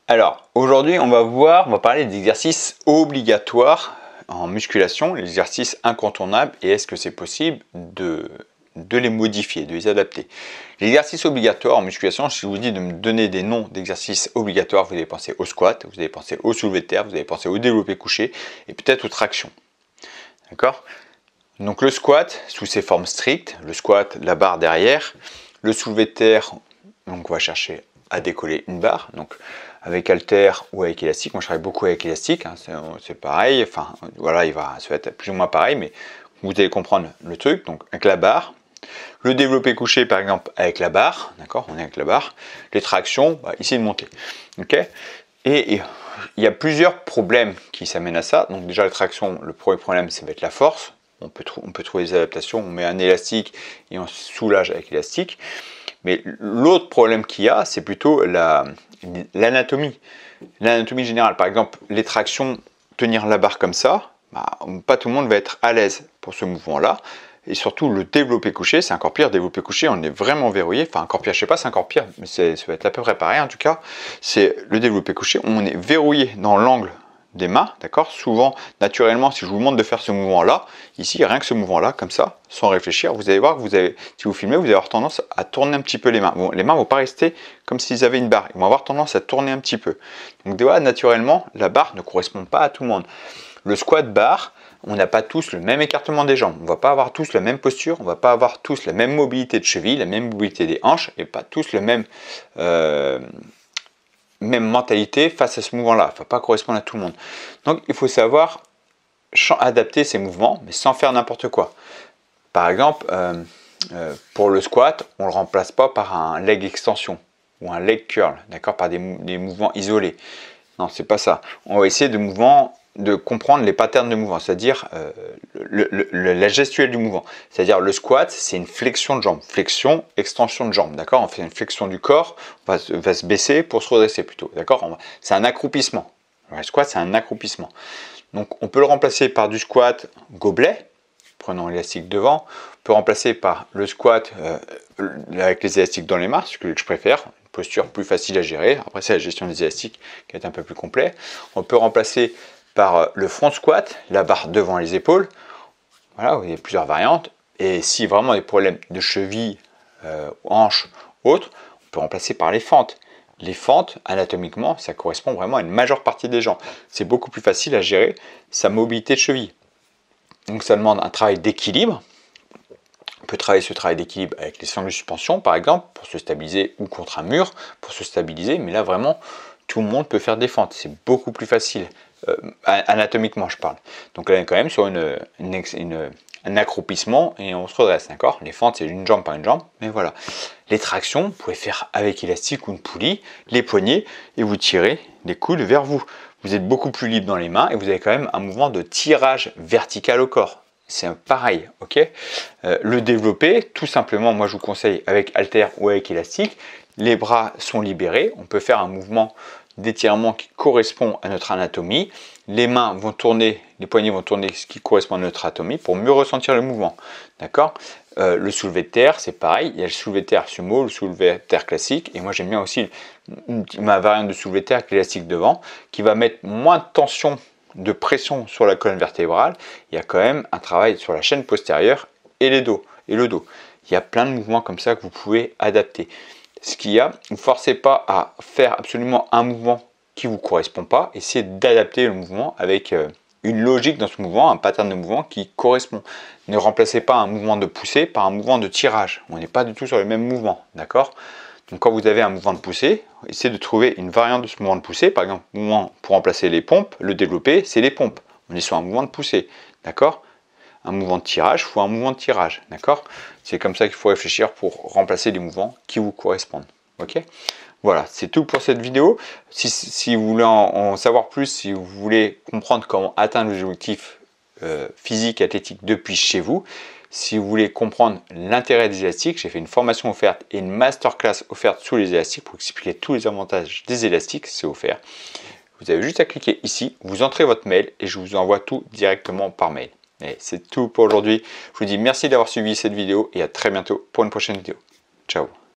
Alors, aujourd'hui, on va parler d'exercices obligatoires en musculation, les exercices incontournables, et est-ce que c'est possible de les modifier, de les adapter. Les exercices obligatoires en musculation, si je vous dis de me donner des noms d'exercices obligatoires, vous allez penser au squat, vous allez penser au soulevé de terre, vous allez penser au développé couché, et peut-être aux tractions. D'accord? Donc le squat, sous ses formes strictes, le squat, la barre derrière, le soulevé de terre, donc on va chercher à décoller une barre, donc avec halter ou avec élastique. Moi je travaille beaucoup avec élastique, hein, c'est pareil, enfin voilà, ça va être plus ou moins pareil, mais vous allez comprendre le truc. Donc avec la barre, le développé couché par exemple avec la barre, d'accord, on est avec la barre, les tractions, ici de monter, ok. Et il y a plusieurs problèmes qui s'amènent à ça. Donc déjà les tractions, le premier problème ça va être la force. On peut trouver des adaptations, on met un élastique et on soulage avec l'élastique. Mais l'autre problème qu'il y a, c'est plutôt l'anatomie. L'anatomie générale, par exemple, les tractions, tenir la barre comme ça, pas tout le monde va être à l'aise pour ce mouvement-là. Et surtout, le développé couché, c'est encore pire. Développé couché, on est vraiment verrouillé. Enfin, encore pire, je sais pas, c'est encore pire, mais ça va être à peu près pareil en tout cas. C'est le développé couché, on est verrouillé dans l'angle des mains, d'accord. Souvent, naturellement, si je vous demande de faire ce mouvement-là, ici, rien que ce mouvement-là, comme ça, sans réfléchir, vous allez voir que si vous filmez, vous allez avoir tendance à tourner un petit peu les mains. Bon, les mains ne vont pas rester comme s'ils avaient une barre, ils vont avoir tendance à tourner un petit peu. Donc, naturellement, la barre ne correspond pas à tout le monde. Le squat barre, on n'a pas tous le même écartement des jambes, on ne va pas avoir tous la même posture, on ne va pas avoir tous la même mobilité de cheville, la même mobilité des hanches, et pas tous le même mentalité face à ce mouvement-là. Il ne va pas correspondre à tout le monde. Donc il faut savoir adapter ces mouvements, mais sans faire n'importe quoi. Par exemple, pour le squat, on ne le remplace pas par un leg extension ou un leg curl, d'accord, par des mouvements isolés. Non, c'est pas ça. On va essayer de comprendre les patterns de mouvement, c'est-à-dire la gestuelle du mouvement. C'est-à-dire le squat, c'est une flexion de jambe, flexion, extension de jambe, d'accord. On fait une flexion du corps, on va se baisser pour se redresser plutôt, d'accord. C'est un accroupissement. Le squat, c'est un accroupissement. Donc on peut le remplacer par du squat gobelet, prenons l'élastique devant. On peut remplacer par le squat avec les élastiques dans les mains, ce que je préfère. Posture plus facile à gérer. Après, c'est la gestion des élastiques qui est un peu plus complet. On peut remplacer par le front squat, la barre devant les épaules. Voilà, il y a plusieurs variantes. Et si vraiment des problèmes de cheville, hanches, autres, on peut remplacer par les fentes. Les fentes, anatomiquement, ça correspond vraiment à une majeure partie des gens. C'est beaucoup plus facile à gérer sa mobilité de cheville. Donc ça demande un travail d'équilibre. On peut travailler ce travail d'équilibre avec les sangles de suspension, par exemple, pour se stabiliser, ou contre un mur, pour se stabiliser. Mais là, vraiment, tout le monde peut faire des fentes. C'est beaucoup plus facile, anatomiquement, je parle. Donc là, on est quand même sur un accroupissement et on se redresse, d'accord. Les fentes, c'est une jambe par une jambe, mais voilà. Les tractions, vous pouvez faire avec élastique ou une poulie, les poignets, et vous tirez les coudes vers vous. Vous êtes beaucoup plus libre dans les mains et vous avez quand même un mouvement de tirage vertical au corps. C'est pareil, ok. Le développé, tout simplement, moi je vous conseille avec halter ou avec élastique. Les bras sont libérés, on peut faire un mouvement d'étirement qui correspond à notre anatomie. Les mains vont tourner, les poignets vont tourner, ce qui correspond à notre anatomie pour mieux ressentir le mouvement, d'accord. Le soulevé de terre, c'est pareil. Il y a le soulevé de terre sumo, le soulevé de terre classique. Et moi, j'aime bien aussi ma variante de soulevé de terre avec l'élastique devant, qui va mettre moins de tension, de pression sur la colonne vertébrale. Il y a quand même un travail sur la chaîne postérieure et le dos. Il y a plein de mouvements comme ça que vous pouvez adapter. Ce qu'il y a, ne forcez pas à faire absolument un mouvement qui ne vous correspond pas. Essayez d'adapter le mouvement avec une logique dans ce mouvement, un pattern de mouvement qui correspond. Ne remplacez pas un mouvement de poussée par un mouvement de tirage. On n'est pas du tout sur le même mouvement, d'accord. Donc quand vous avez un mouvement de poussée, essayez de trouver une variante de ce mouvement de poussée. Par exemple, mouvement pour remplacer les pompes, le développé, c'est les pompes. On est sur un mouvement de poussée, d'accord. Un mouvement de tirage, il faut un mouvement de tirage, d'accord. C'est comme ça qu'il faut réfléchir pour remplacer les mouvements qui vous correspondent, ok. Voilà, c'est tout pour cette vidéo. Si vous voulez en savoir plus, si vous voulez comprendre comment atteindre les objectifs physiques et athlétiques depuis chez vous, si vous voulez comprendre l'intérêt des élastiques, j'ai fait une formation offerte et une masterclass offerte sous les élastiques pour expliquer tous les avantages des élastiques, c'est offert. Vous avez juste à cliquer ici, vous entrez votre mail et je vous envoie tout directement par mail. Et c'est tout pour aujourd'hui. Je vous dis merci d'avoir suivi cette vidéo et à très bientôt pour une prochaine vidéo. Ciao.